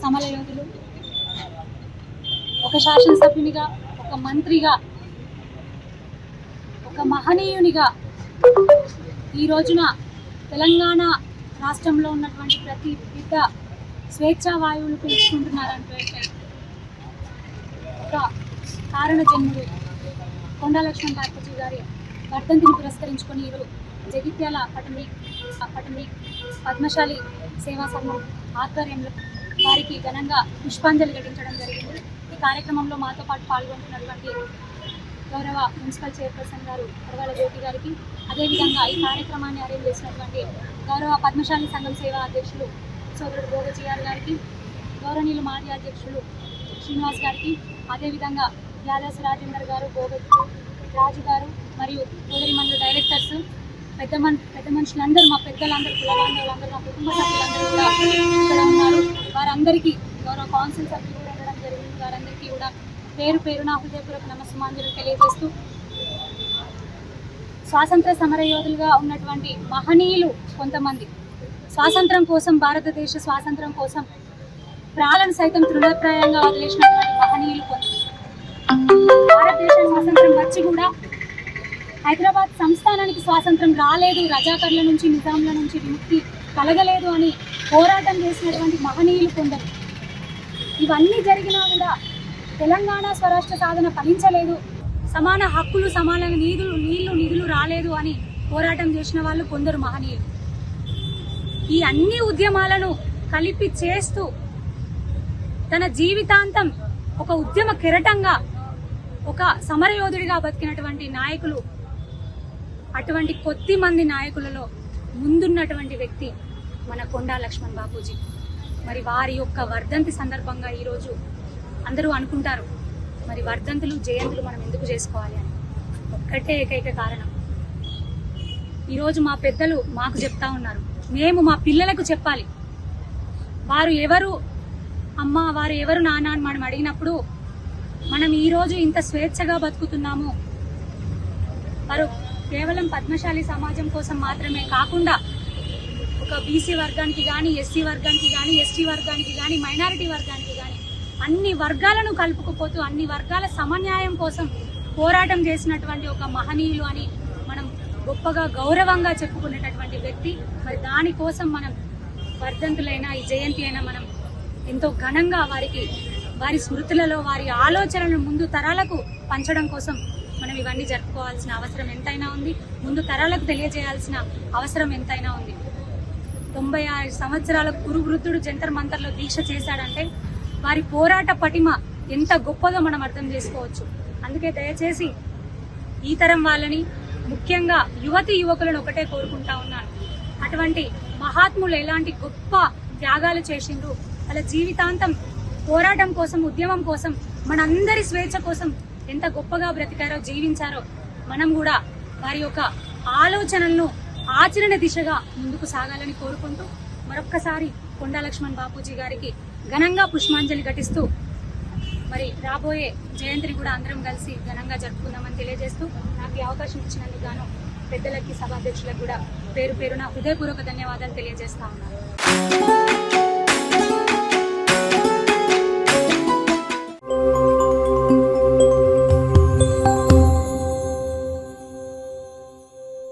సమరయోధులు, ఒక శాసనసభ్యునిగా, ఒక మంత్రిగా, ఒక మహనీయునిగా ఈ రోజున తెలంగాణ రాష్ట్రంలో ఉన్నటువంటి ప్రతి బిడ్డ స్వేచ్ఛా వాయువులు పీల్చుకుంటున్నారంటే ఒక కారణ జన్ముడు కొండా లక్ష్మణ్ బాపూజీ గారి వర్ధంతిని పురస్కరించుకొని ఈరోజు జగిత్యాల పట్టణ పద్మశాలి సేవా సంఘం ఆధ్వర్యంలో వారికి ఘనంగా పుష్పాంజలి ఘటించడం జరిగింది. ఈ కార్యక్రమంలో మాతో పాటు పాల్గొంటున్నటువంటి గౌరవ మున్సిపల్ చైర్పర్సన్ గారు పరవాల జ్యోతి గారికి, అదేవిధంగా ఈ కార్యక్రమాన్ని అరేంజ్ చేసినటువంటి గౌరవ పద్మశాలి సంఘం సేవా అధ్యక్షులు సోదరుడు భోగజీఆర్ గారికి, గౌరవనీయులు మాజీ అధ్యక్షులు శ్రీనివాస్ గారికి, అదేవిధంగా యాదస్ రాజేందర్ గారు, రాజు గారు మరియు గోదరి మండల డైరెక్టర్స్, పెద్ద మనుషులందరూ, మా పెద్దలందరూ, కులబాంధవులందరూ, మా కుటుంబ సభ్యులందరూ కూడా ఇక్కడ ఉన్నారు. వారందరికీ గౌరవ కౌన్సిల్ సభ్యులు కూడా ఉండడం జరిగింది. వారందరికీ కూడా పేరు పేరున హృదయపూర్వక నమస్సుమాంజలు తెలియజేస్తూ, స్వాతంత్ర సమరయోధులుగా ఉన్నటువంటి మహనీయులు కొంతమంది స్వాతంత్రం కోసం, భారతదేశ స్వాతంత్రం కోసం ప్రాణాలను సైతం తృణప్రాయంగా వదిలేసినటువంటి మహనీయులు కొంతమంది. భారతదేశ స్వాతంత్రం వచ్చి కూడా హైదరాబాద్ సంస్థానానికి స్వాతంత్రం రాలేదు, రజాకర్ల నుంచి, నిజాంల నుంచి విముక్తి కలగలేదు అని పోరాటం చేసినటువంటి మహనీయులు కొందరు. ఇవన్నీ జరిగినా కూడా తెలంగాణ స్వరాష్ట్ర సాధన ఫలించలేదు, సమాన హక్కులు, సమాన నిధులు రాలేదు అని పోరాటం చేసిన వాళ్ళు కొందరు మహనీయులు. ఈ అన్ని ఉద్యమాలను కలిపి చేస్తూ తన జీవితాంతం ఒక ఉద్యమ కెరటంగా, ఒక సమరయోధుడిగా బతికినటువంటి నాయకులు, అటువంటి కొద్ది మంది నాయకులలో ముందున్నటువంటి వ్యక్తి మన కొండా లక్ష్మణ్ బాపూజీ. మరి వారి యొక్క వర్ధంతి సందర్భంగా ఈరోజు అందరూ అనుకుంటారు, మరి వర్ధంతులు, జయంతులు మనం ఎందుకు చేసుకోవాలి అని. ఒక్కటే ఏకైక కారణం, ఈరోజు మా పెద్దలు మాకు చెప్తా ఉన్నారు, మేము మా పిల్లలకు చెప్పాలి. వారు ఎవరు అమ్మ, వారు ఎవరు నాన్న అని మనం అడిగినప్పుడు మనం ఈరోజు ఇంత స్వేచ్ఛగా బతుకుతున్నాము. వారు కేవలం పద్మశాలి సమాజం కోసం మాత్రమే కాకుండా ఒక బీసీ వర్గానికి కానీ, ఎస్సీ వర్గానికి కానీ, ఎస్టీ వర్గానికి కానీ, మైనారిటీ వర్గానికి కానీ అన్ని వర్గాలను కలుపుకుపోతూ అన్ని వర్గాల సమన్యాయం కోసం పోరాటం చేసినటువంటి ఒక మహనీయులు అని మనం గొప్పగా గౌరవంగా చెప్పుకునేటటువంటి వ్యక్తి. మరి దానికోసం మనం వర్ధంతులైనా, ఈ జయంతి అయినా మనం ఎంతో ఘనంగా వారి స్మృతులలో వారి ఆలోచనలను ముందు తరాలకు పంచడం కోసం మనం ఇవన్నీ జరుపుకోవాల్సిన అవసరం ఎంతైనా ఉంది, ముందు తరాలకు తెలియజేయాల్సిన అవసరం ఎంతైనా ఉంది. 96 సంవత్సరాల కురువృద్ధుడు జంతర్ మంతర్లో దీక్ష చేశాడంటే వారి పోరాట పటిమ ఎంత గొప్పదో మనం అర్థం చేసుకోవచ్చు. అందుకే దయచేసి ఈ తరం వాళ్ళని, ముఖ్యంగా యువకులను ఒకటే కోరుకుంటా ఉన్నాను, అటువంటి మహాత్ములు ఎలాంటి గొప్ప త్యాగాలు చేసిండ్రు, వాళ్ళ జీవితాంతం పోరాటం కోసం, ఉద్యమం కోసం, మనందరి స్వేచ్ఛ కోసం ఎంత గొప్పగా బ్రతికారో, జీవించారో మనం కూడా వారి యొక్క ఆలోచనలను ఆచరణ దిశగా ముందుకు సాగాలని కోరుకుంటూ మరొక్కసారి కొండా లక్ష్మణ్ బాపూజీ గారికి ఘనంగా పుష్పాంజలి ఘటిస్తూ మరి రాబోయే జయంతిని కూడా అందరం కలిసి ఘనంగా జరుపుకుందామని తెలియజేస్తూ, నాకు ఈ అవకాశం ఇచ్చినందుకు గాను పెద్దలకి, సభాధ్యక్షులకు కూడా పేరు పేరున హృదయపూర్వక ధన్యవాదాలు తెలియజేస్తా ఉన్నాను.